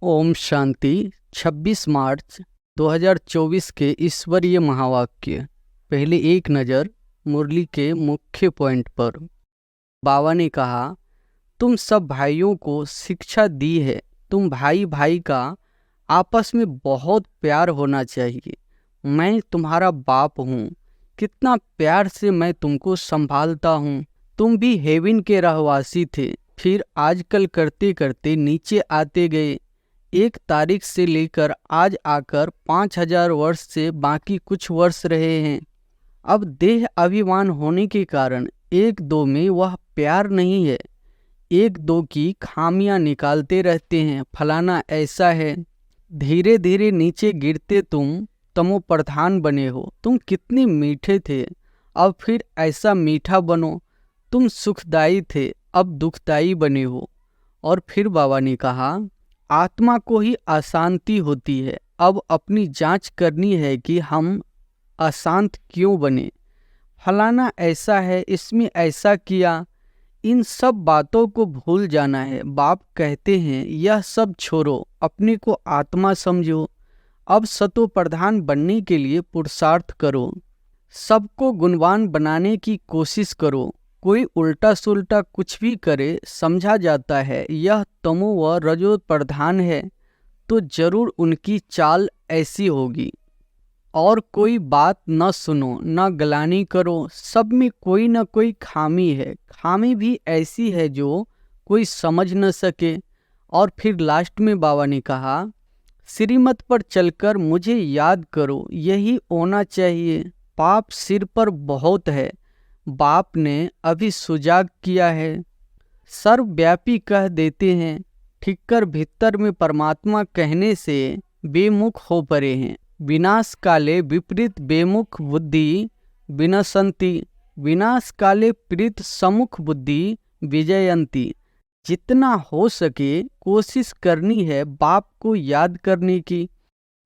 ओम शांति। 26 मार्च 2024 के ईश्वरीय महावाक्य। पहले एक नज़र मुरली के मुख्य पॉइंट पर। बाबा ने कहा, तुम सब भाइयों को शिक्षा दी है, तुम भाई भाई का आपस में बहुत प्यार होना चाहिए। मैं तुम्हारा बाप हूँ, कितना प्यार से मैं तुमको संभालता हूँ। तुम भी हेवन के रहवासी थे, फिर आजकल करते करते नीचे आते गए। 1 तारीख से लेकर आज आकर 5000 वर्ष से बाकी कुछ वर्ष रहे हैं। अब देह अभिमान होने के कारण एक दो में वह प्यार नहीं है, एक दो की खामियां निकालते रहते हैं। फलाना ऐसा है, धीरे धीरे नीचे गिरते तुम तमो प्रधान बने हो। तुम कितने मीठे थे, अब फिर ऐसा मीठा बनो। तुम सुखदाई थे, अब दुखदाई बने हो। और फिर बाबा ने कहा, आत्मा को ही अशांति होती है। अब अपनी जांच करनी है कि हम अशांत क्यों बने। फलाना ऐसा है, इसमें ऐसा किया, इन सब बातों को भूल जाना है। बाप कहते हैं, यह सब छोड़ो, अपने को आत्मा समझो। अब सतो प्रधान बनने के लिए पुरुषार्थ करो, सबको गुणवान बनाने की कोशिश करो। कोई उल्टा सुल्टा कुछ भी करे, समझा जाता है यह तमो व रजो प्रधान है, तो जरूर उनकी चाल ऐसी होगी। और कोई बात न सुनो, न गलानी करो, सब में कोई न कोई खामी है। खामी भी ऐसी है जो कोई समझ न सके। और फिर लास्ट में बाबा ने कहा, श्रीमत पर चलकर मुझे याद करो, यही होना चाहिए। पाप सिर पर बहुत है, बाप ने अभी सुजाग किया है। सर्वव्यापी कह देते हैं, ठिक्कर भीतर में परमात्मा कहने से बेमुख हो पड़े हैं। विनाश काले विपरीत बेमुख बुद्धि विनशंति, विनाश काले प्रीत सम्मुख बुद्धि विजयंती। जितना हो सके कोशिश करनी है बाप को याद करने की।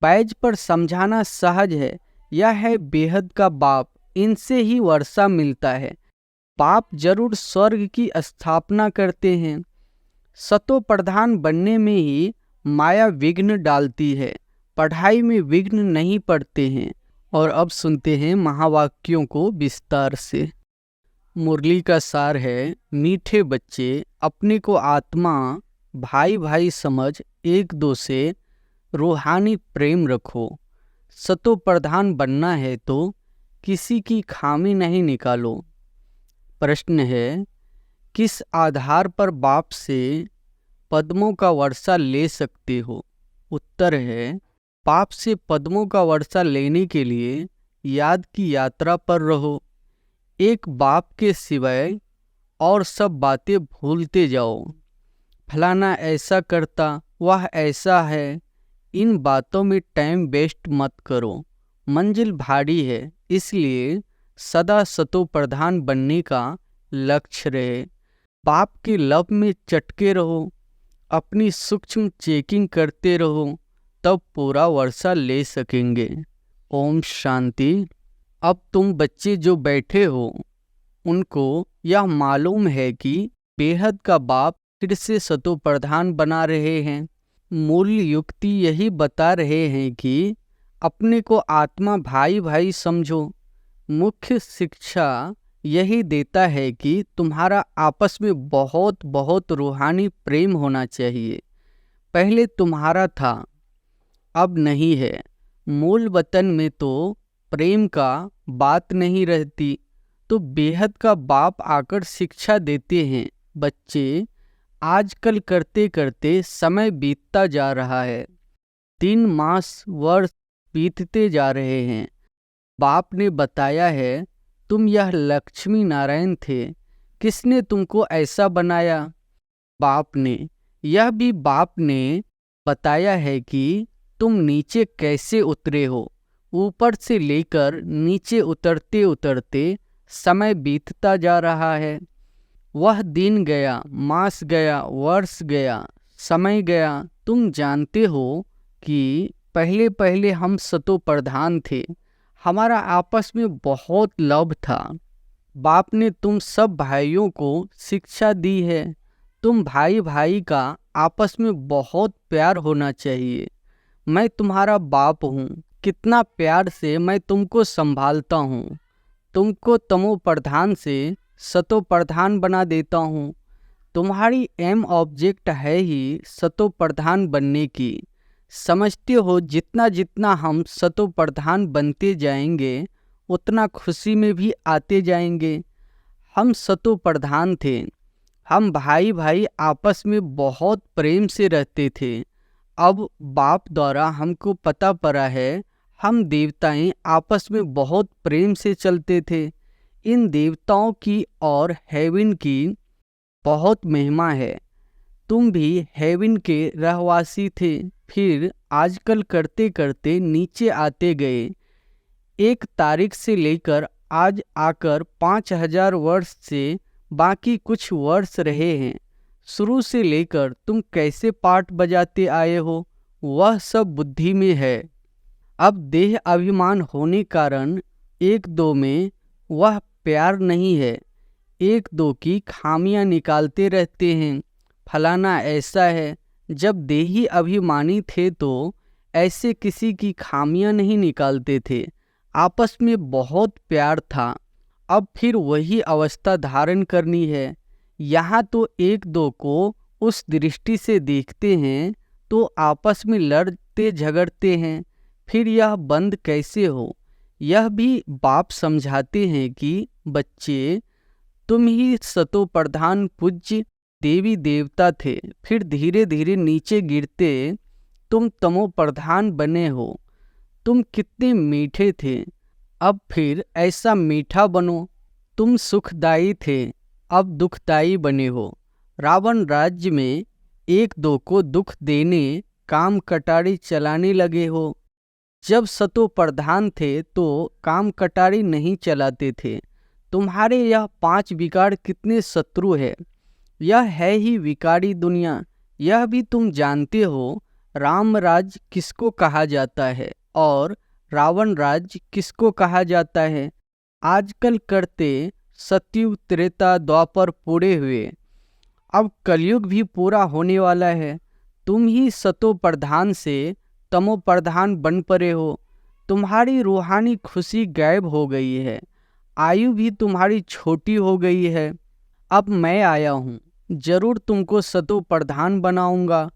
बैज पर समझाना सहज है, यह है बेहद का बाप, इनसे ही वर्षा मिलता है। बाप जरूर स्वर्ग की स्थापना करते हैं। सतो प्रधान बनने में ही माया विघ्न डालती है, पढ़ाई में विघ्न नहीं पड़ते हैं। और अब सुनते हैं महावाक्यों को विस्तार से। मुरली का सार है, मीठे बच्चे अपने को आत्मा भाई भाई समझ एक दो से रूहानी प्रेम रखो। सतो प्रधान बनना है तो किसी की खामी नहीं निकालो। प्रश्न है, किस आधार पर बाप से पद्मों का वर्षा ले सकते हो? उत्तर है, बाप से पद्मों का वर्षा लेने के लिए याद की यात्रा पर रहो। एक बाप के सिवाय और सब बातें भूलते जाओ। फलाना ऐसा करता, वह ऐसा है, इन बातों में टाइम वेस्ट मत करो। मंजिल भारी है, इसलिए सदा सतो प्रधान बनने का लक्ष्य रहे। बाप के लब में चटके रहो, अपनी सूक्ष्म चेकिंग करते रहो, तब पूरा वर्षा ले सकेंगे। ओम शांति। अब तुम बच्चे जो बैठे हो, उनको यह मालूम है कि बेहद का बाप फिर से सतो प्रधान बना रहे हैं। मूल युक्ति यही बता रहे हैं कि अपने को आत्मा भाई भाई समझो। मुख्य शिक्षा यही देता है कि तुम्हारा आपस में बहुत बहुत रूहानी प्रेम होना चाहिए। पहले तुम्हारा था, अब नहीं है। मूल वतन में तो प्रेम का बात नहीं रहती, तो बेहद का बाप आकर शिक्षा देते हैं। बच्चे आजकल करते करते समय बीतता जा रहा है, दिन मास वर्ष बीतते जा रहे हैं। बाप ने बताया है, तुम यह लक्ष्मी नारायण थे, किसने तुमको ऐसा बनाया? बाप ने। यह भी बाप ने बताया है कि तुम नीचे कैसे उतरे हो। ऊपर से लेकर नीचे उतरते उतरते समय बीतता जा रहा है। वह दिन गया, मास गया, वर्ष गया, समय गया। तुम जानते हो कि पहले पहले हम सतो प्रधान थे, हमारा आपस में बहुत लव था। बाप ने तुम सब भाइयों को शिक्षा दी है, तुम भाई भाई का आपस में बहुत प्यार होना चाहिए। मैं तुम्हारा बाप हूँ, कितना प्यार से मैं तुमको संभालता हूँ। तुमको तमो प्रधान से सतो प्रधान बना देता हूँ। तुम्हारी एम ऑब्जेक्ट है ही सतो प्रधान बनने की। समझते हो जितना जितना हम सतो प्रधान बनते जाएंगे उतना खुशी में भी आते जाएंगे। हम सतो प्रधान थे, हम भाई भाई आपस में बहुत प्रेम से रहते थे। अब बाप द्वारा हमको पता पड़ा है हम देवताएं आपस में बहुत प्रेम से चलते थे। इन देवताओं की और हेवन की बहुत महिमा है। तुम भी हेवन के रहवासी थे, फिर आजकल करते करते नीचे आते गए। एक तारीख से लेकर आज आकर 5000 वर्ष से बाकी कुछ वर्ष रहे हैं। शुरू से लेकर तुम कैसे पाठ बजाते आए हो वह सब बुद्धि में है। अब देह अभिमान होने कारण एक दो में वह प्यार नहीं है। एक दो की खामियां निकालते रहते हैं, फलाना ऐसा है। जब देही अभिमानी थे तो ऐसे किसी की खामियां नहीं निकालते थे, आपस में बहुत प्यार था। अब फिर वही अवस्था धारण करनी है। यहाँ तो एक दो को उस दृष्टि से देखते हैं तो आपस में लड़ते झगड़ते हैं, फिर यह बंद कैसे हो। यह भी बाप समझाते हैं कि बच्चे, तुम ही सतो प्रधान पूज्य देवी देवता थे, फिर धीरे धीरे नीचे गिरते तुम तमो प्रधान बने हो। तुम कितने मीठे थे, अब फिर ऐसा मीठा बनो। तुम सुखदायी थे, अब दुखदायी बने हो। रावण राज्य में एक दो को दुख देने काम कटारी चलाने लगे हो। जब सतो प्रधान थे तो काम कटारी नहीं चलाते थे। तुम्हारे यह 5 विकार कितने शत्रु है। यह है ही विकारी दुनिया। यह भी तुम जानते हो राम राज्य किसको कहा जाता है और रावण राज्य किसको कहा जाता है। आजकल करते सतयुग त्रेता द्वापर पूरे हुए, अब कलयुग भी पूरा होने वाला है। तुम ही सतो प्रधान से तमो प्रधान बन पड़े हो। तुम्हारी रूहानी खुशी गायब हो गई है, आयु भी तुम्हारी छोटी हो गई है। अब मैं आया हूँ, जरूर तुमको सतो प्रधान बनाऊंगा।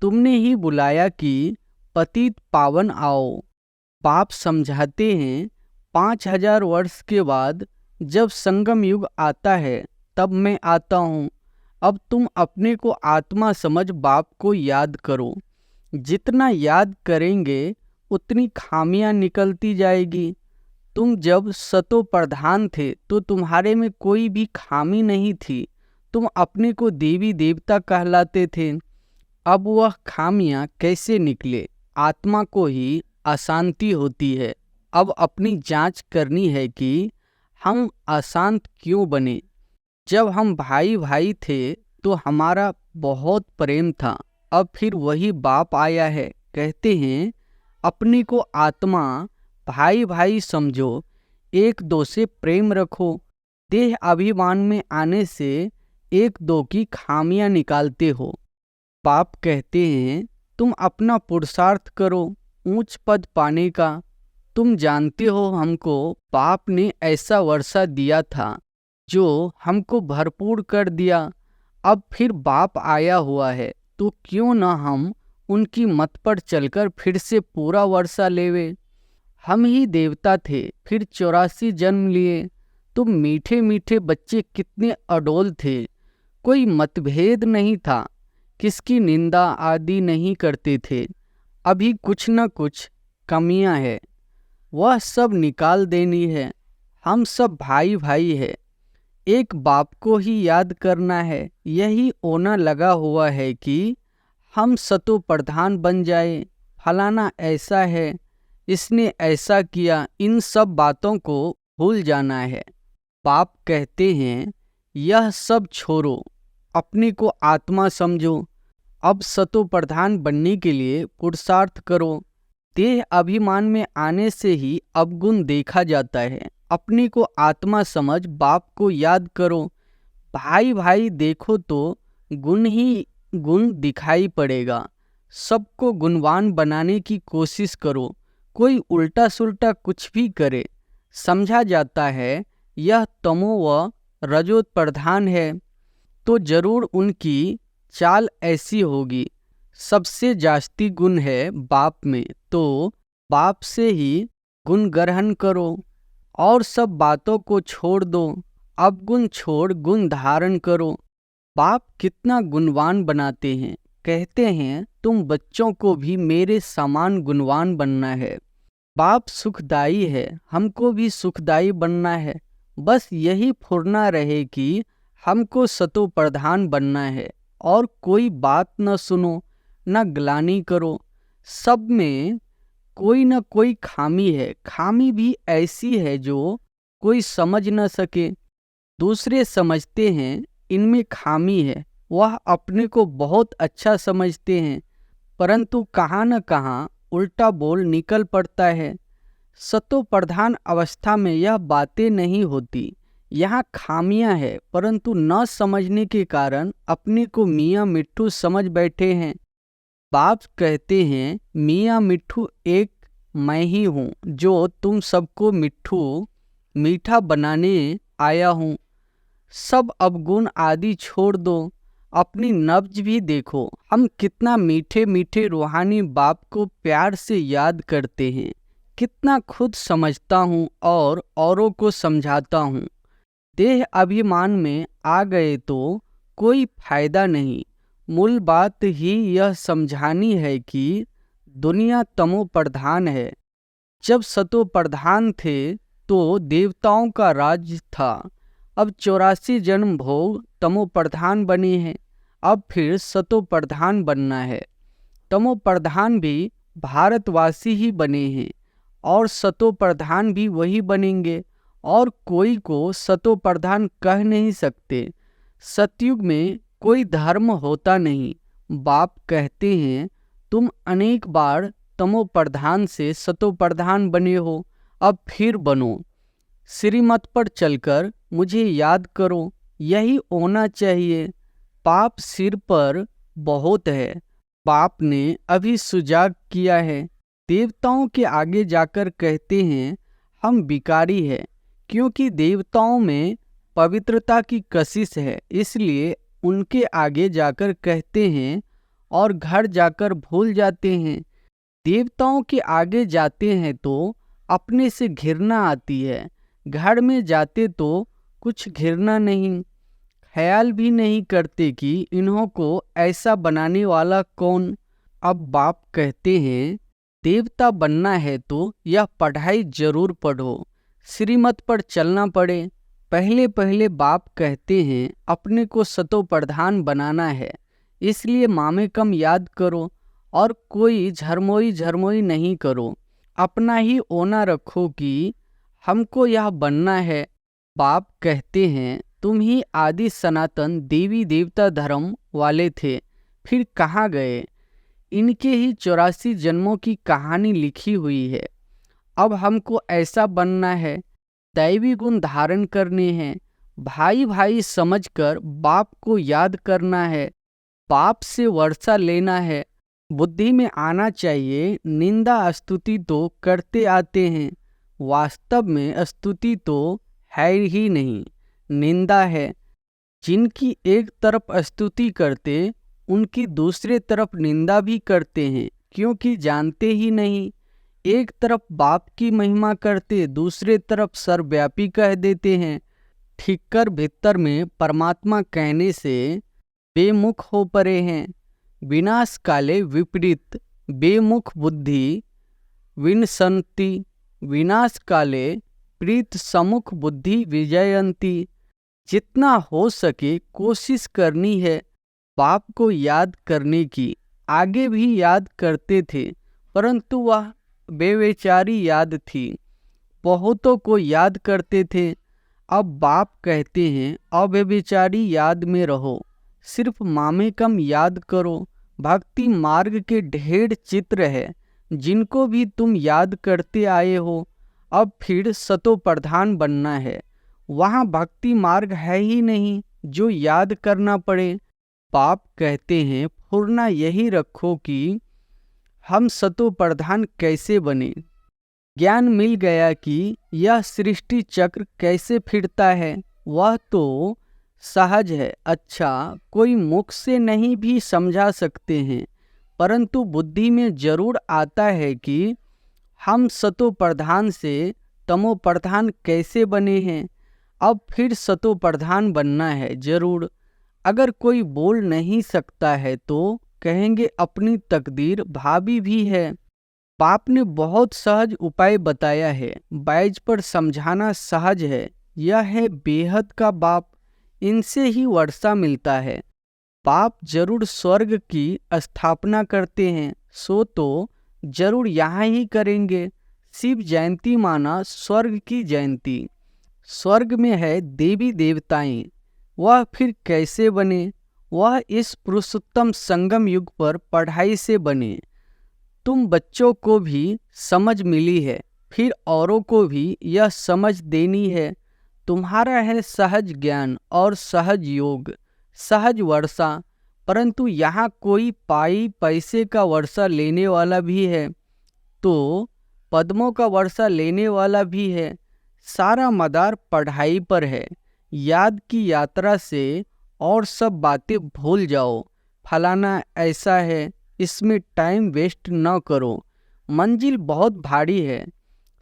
तुमने ही बुलाया कि पतित पावन आओ। बाप समझाते हैं 5000 वर्ष के बाद जब संगम युग आता है तब मैं आता हूँ। अब तुम अपने को आत्मा समझ बाप को याद करो। जितना याद करेंगे उतनी खामियां निकलती जाएगी। तुम जब सतो प्रधान थे तो तुम्हारे में कोई भी खामी नहीं थी। तुम अपने को देवी देवता कहलाते थे। अब वह खामियां कैसे निकले। आत्मा को ही अशांति होती है। अब अपनी जांच करनी है कि हम अशांत क्यों बने। जब हम भाई भाई थे तो हमारा बहुत प्रेम था। अब फिर वही बाप आया है, कहते हैं अपने को आत्मा भाई भाई समझो, एक दो से प्रेम रखो। देह अभिमान में आने से एक दो की खामियां निकालते हो। बाप कहते हैं तुम अपना पुरुषार्थ करो ऊंच पद पाने का। तुम जानते हो हमको बाप ने ऐसा वर्षा दिया था जो हमको भरपूर कर दिया। अब फिर बाप आया हुआ है तो क्यों न हम उनकी मत पर चलकर फिर से पूरा वर्षा लेवे। हम ही देवता थे, फिर 84 जन्म लिए। तुम मीठे मीठे बच्चे कितने अडोल थे, कोई मतभेद नहीं था, किसकी निंदा आदि नहीं करते थे। अभी कुछ न कुछ कमियां है, वह सब निकाल देनी है। हम सब भाई भाई है, एक बाप को ही याद करना है। यही ओना लगा हुआ है कि हम सतो प्रधान बन जाए। फलाना ऐसा है, इसने ऐसा किया, इन सब बातों को भूल जाना है। बाप कहते हैं यह सब छोड़ो, अपने को आत्मा समझो। अब सतो प्रधान बनने के लिए पुरुषार्थ करो। देह अभिमान में आने से ही अवगुण देखा जाता है। अपने को आत्मा समझ बाप को याद करो। भाई भाई देखो तो गुण ही गुण दिखाई पड़ेगा। सबको गुणवान बनाने की कोशिश करो। कोई उल्टा सुल्टा कुछ भी करे, समझा जाता है यह तमो व रजो प्रधान है, तो जरूर उनकी चाल ऐसी होगी। सबसे जास्ती गुण है बाप में, तो बाप से ही गुण ग्रहण करो और सब बातों को छोड़ दो। अब गुण छोड़ गुण धारण करो। बाप कितना गुणवान बनाते हैं। कहते हैं तुम बच्चों को भी मेरे समान गुणवान बनना है। बाप सुखदाई है, हमको भी सुखदाई बनना है। बस यही फुरना रहे कि हमको सतो प्रधान बनना है और कोई बात न सुनो न ग्लानि करो। सब में कोई न कोई खामी है, खामी भी ऐसी है जो कोई समझ न सके। दूसरे समझते हैं इनमें खामी है, वह अपने को बहुत अच्छा समझते हैं, परंतु कहाँ न कहाँ उल्टा बोल निकल पड़ता है। सतो प्रधान अवस्था में यह बातें नहीं होती। यहाँ खामियां हैं, परंतु न समझने के कारण अपने को मियाँ मिट्ठू समझ बैठे हैं। बाप कहते हैं मियाँ मिट्ठू एक मैं ही हूँ, जो तुम सबको मिट्ठू मीठा बनाने आया हूँ। सब अवगुण आदि छोड़ दो, अपनी नब्ज भी देखो। हम कितना मीठे मीठे रूहानी बाप को प्यार से याद करते हैं। कितना खुद समझता हूँ और औरों को समझाता हूँ। देह अभिमान में आ गए तो कोई फायदा नहीं। मूल बात ही यह समझानी है कि दुनिया तमो प्रधान है। जब सतो प्रधान थे तो देवताओं का राज्य था। अब 84 जन्म भोग तमो प्रधान बने हैं, अब फिर सतो प्रधान बनना है। तमो प्रधान भी भारतवासी ही बने हैं और सतो प्रधान भी वही बनेंगे, और कोई को सतो प्रधान कह नहीं सकते। सतयुग में कोई धर्म होता नहीं। बाप कहते हैं तुम अनेक बार तमो प्रधान से सतो प्रधान बने हो, अब फिर बनो। श्रीमत पर चलकर मुझे याद करो, यही होना चाहिए। पाप सिर पर बहुत है, बाप ने अभी सुजाग किया है। देवताओं के आगे जाकर कहते हैं हम विकारी है, क्योंकि देवताओं में पवित्रता की कशिश है, इसलिए उनके आगे जाकर कहते हैं और घर जाकर भूल जाते हैं। देवताओं के आगे जाते हैं तो अपने से घृणा आती है, घर में जाते तो कुछ घृणा नहीं। ख्याल भी नहीं करते कि इन्हों को ऐसा बनाने वाला कौन। अब बाप कहते हैं देवता बनना है तो यह पढ़ाई जरूर पढ़ो, श्रीमत पर चलना पड़े। पहले पहले बाप कहते हैं अपने को सतो प्रधान बनाना है, इसलिए मामे कम याद करो और कोई झरमोई झरमोई नहीं करो। अपना ही ओना रखो कि हमको यह बनना है। बाप कहते हैं तुम ही आदि सनातन देवी देवता धर्म वाले थे, फिर कहाँ गए। इनके ही 84 जन्मों की कहानी लिखी हुई है। अब हमको ऐसा बनना है, दैवी गुण धारण करने हैं। भाई भाई समझकर बाप को याद करना है, बाप से वर्षा लेना है। बुद्धि में आना चाहिए निंदा स्तुति तो करते आते हैं, वास्तव में स्तुति तो है ही नहीं, निंदा है। जिनकी एक तरफ स्तुति करते उनकी दूसरे तरफ निंदा भी करते हैं, क्योंकि जानते ही नहीं। एक तरफ बाप की महिमा करते दूसरे तरफ सर्वव्यापी कह देते हैं। ठीक कर भीतर में परमात्मा कहने से बेमुख हो पड़े हैं। विनाश काले विपरीत बेमुख बुद्धि विनशन्ति, विनाश काले प्रीत समुख बुद्धि विजयंती। जितना हो सके कोशिश करनी है बाप को याद करने की। आगे भी याद करते थे, परंतु वह बेविचारी याद थी। बहुतों को याद करते थे। अब बाप कहते हैं अव्यभिचारी याद में रहो, सिर्फ मामे कम याद करो। भक्ति मार्ग के ढेर चित्र है, जिनको भी तुम याद करते आए हो। अब फिर सतो प्रधान बनना है। वहाँ भक्ति मार्ग है ही नहीं जो याद करना पड़े। बाप कहते हैं फुरना यही रखो कि हम सतो प्रधान कैसे बने। ज्ञान मिल गया कि यह सृष्टि चक्र कैसे फिरता है, वह तो सहज है। अच्छा, कोई मुख से नहीं भी समझा सकते हैं, परंतु बुद्धि में जरूर आता है कि हम सतो प्रधान से तमो प्रधान कैसे बने हैं। अब फिर सतो प्रधान बनना है जरूर। अगर कोई बोल नहीं सकता है तो कहेंगे अपनी तकदीर भावी भी है। बाप ने बहुत सहज उपाय बताया है, बैज पर समझाना सहज है। यह है बेहद का बाप, इनसे ही वर्षा मिलता है। बाप जरूर स्वर्ग की स्थापना करते हैं, सो तो जरूर यहाँ ही करेंगे। शिव जयंती माना स्वर्ग की जयंती। स्वर्ग में है देवी देवताएं, वह फिर कैसे बने। वह इस पुरुषोत्तम संगम युग पर पढ़ाई से बने। तुम बच्चों को भी समझ मिली है, फिर औरों को भी यह समझ देनी है। तुम्हारा है सहज ज्ञान और सहज योग, सहज वर्षा। परंतु यहाँ कोई पाई पैसे का वर्षा लेने वाला भी है, तो पद्मों का वर्षा लेने वाला भी है। सारा मदार पढ़ाई पर है। याद की यात्रा से और सब बातें भूल जाओ। फलाना ऐसा है, इसमें टाइम वेस्ट न करो। मंजिल बहुत भारी है।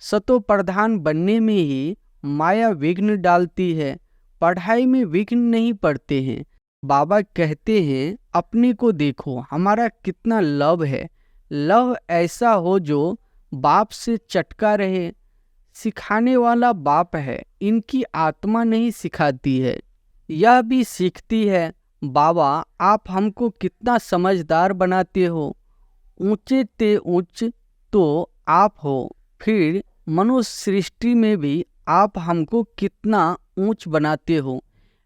सतो प्रधान बनने में ही माया विघ्न डालती है, पढ़ाई में विघ्न नहीं पड़ते हैं। बाबा कहते हैं अपने को देखो, हमारा कितना लव है। लव ऐसा हो जो बाप से चटका रहे। सिखाने वाला बाप है, इनकी आत्मा नहीं सिखाती है, यह भी सीखती है। बाबा आप हमको कितना समझदार बनाते हो। ऊंचे ते ऊंच तो आप हो, फिर मनुष्य सृष्टि में भी आप हमको कितना ऊंच बनाते हो।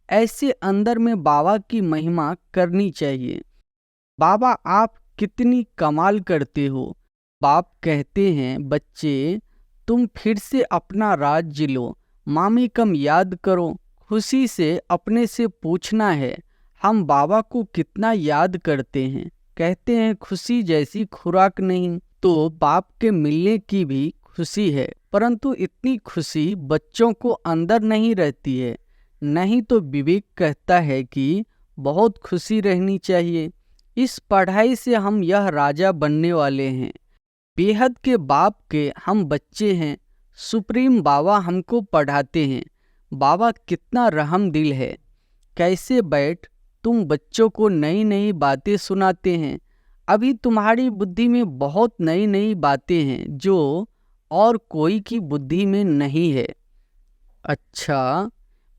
ऐसे अंदर में बाबा की महिमा करनी चाहिए। बाबा आप कितनी कमाल करते हो। बाप कहते हैं बच्चे तुम फिर से अपना राज्य लो, मामी कम याद करो। खुशी से अपने से पूछना है हम बाबा को कितना याद करते हैं। कहते हैं खुशी जैसी खुराक नहीं। तो बाप के मिलने की भी खुशी है, परंतु इतनी खुशी बच्चों को अंदर नहीं रहती है। नहीं तो विवेक कहता है कि बहुत खुशी रहनी चाहिए। इस पढ़ाई से हम यह राजा बनने वाले हैं। बेहद के बाप के हम बच्चे हैं। सुप्रीम बाबा हमको पढ़ाते हैं। बाबा कितना रहम दिल है। कैसे बैठ तुम बच्चों को नई नई बातें सुनाते हैं। अभी तुम्हारी बुद्धि में बहुत नई नई बातें हैं जो और कोई की बुद्धि में नहीं है। अच्छा,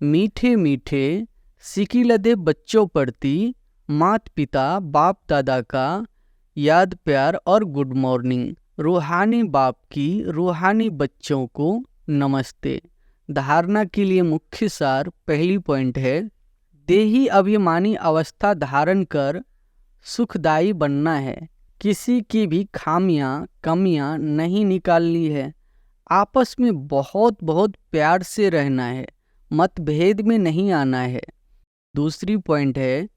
मीठे मीठे सिकी लदे बच्चों प्रति माता पिता बाप दादा का याद प्यार और गुड मॉर्निंग। रूहानी बाप की रूहानी बच्चों को नमस्ते। धारणा के लिए मुख्य सार पहली पॉइंट है, देही अभिमानी अवस्था धारण कर सुखदायी बनना है। किसी की भी खामियां कमियां नहीं निकालनी है। आपस में बहुत बहुत प्यार से रहना है, मतभेद में नहीं आना है। दूसरी पॉइंट है,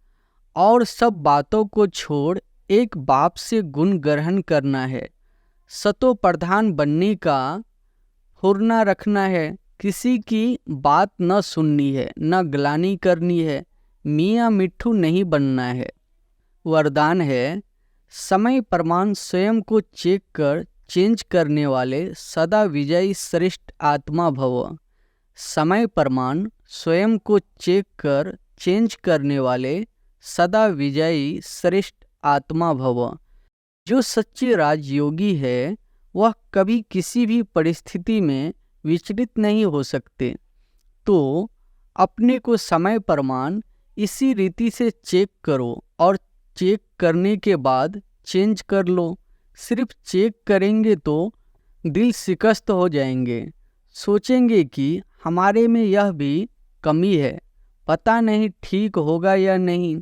और सब बातों को छोड़ एक बाप से गुण ग्रहण करना है। सतो प्रधान बनने का फुरना रखना है। किसी की बात न सुननी है, न ग्लानि करनी है। मियाँ मिट्ठू नहीं बनना है। वरदान है, समय प्रमाण स्वयं को चेक कर चेंज करने वाले सदा विजयी श्रेष्ठ आत्मा भव। समय प्रमाण स्वयं को चेक कर चेंज करने वाले सदा विजयी श्रेष्ठ आत्मा भव। जो सच्चे राजयोगी है वह कभी किसी भी परिस्थिति में विचलित नहीं हो सकते। तो अपने को समय प्रमाण इसी रीति से चेक करो और चेक करने के बाद चेंज कर लो। सिर्फ चेक करेंगे तो दिल शिकस्त हो जाएंगे, सोचेंगे कि हमारे में यह भी कमी है, पता नहीं ठीक होगा या नहीं।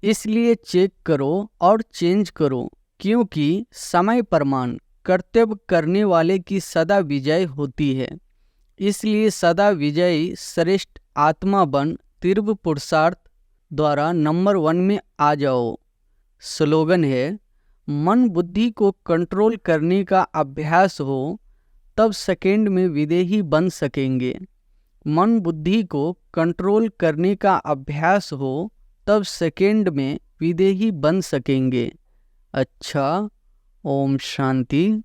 इसलिए चेक करो और चेंज करो, क्योंकि समय प्रमाण कर्तव्य करने वाले की सदा विजय होती है। इसलिए सदा विजयी श्रेष्ठ आत्मा बन तीव्र पुरुषार्थ द्वारा नंबर 1 में आ जाओ। स्लोगन है, मन बुद्धि को कंट्रोल करने का अभ्यास हो तब सेकंड में विदेही बन सकेंगे। मन बुद्धि को कंट्रोल करने का अभ्यास हो तब सेकंड में विदेही बन सकेंगे। अच्छा, ओम शांति।